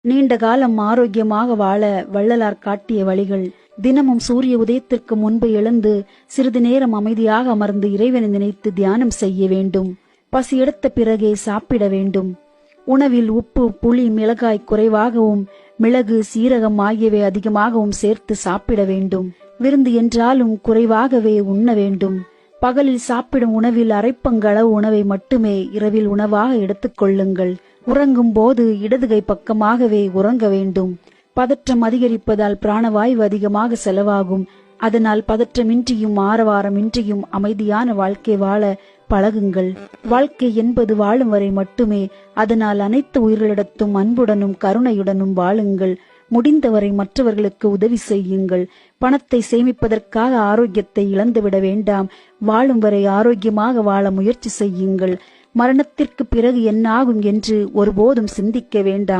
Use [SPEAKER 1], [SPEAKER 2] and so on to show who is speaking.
[SPEAKER 1] நீண்ட காலம் ஆரோக்கியமாக வாழ வள்ளலார் காட்டிய வழிகள். தினமும் சூரிய உதயத்திற்கு முன்பு எழுந்து சிறிது நேரம் அமைதியாக அமர்ந்து இறைவனை நினைத்து தியானம் செய்ய வேண்டும். பசி எடுத்த பிறகே சாப்பிட வேண்டும். உணவில் உப்பு, புளி, மிளகாய் குறைவாகவும் மிளகு, சீரகம் ஆகியவை அதிகமாகவும் சேர்த்து சாப்பிட வேண்டும். விருந்து என்றாலும் குறைவாகவே உண்ண வேண்டும். பகலில் சாப்பிடும் உணவில் அரைப்பங்களவு உணவை மட்டுமே இரவில் உணவாக எடுத்துக்கொள்ளுங்கள். உறங்கும் போது இடதுகை பக்கமாகவே உறங்க வேண்டும். பதற்றம் அதிகரிப்பதால் பிராணவாயு அதிகமாக செலவாகும். அதனால் பதற்றமின்றியும் ஆரவாரமின்றியும் அமைதியான வாழ்க்கை வாழ பழகுங்கள். வாழ்க்கை என்பது வாழும் வரை மட்டுமே. அதனால் அனைத்து உயிர்களிடத்தும் அன்புடனும் கருணையுடனும் வாழுங்கள். முடிந்தவரை மற்றவர்களுக்கு உதவி செய்யுங்கள். பணத்தை சேமிப்பதற்காக ஆரோக்கியத்தை இழந்துவிட வேண்டாம். வாழும் வரை ஆரோக்கியமாக வாழ முயற்சி செய்யுங்கள். மரணத்திற்கு பிறகு என்னாகும் என்று ஒருபோதும் சிந்திக்க வேண்டாம்.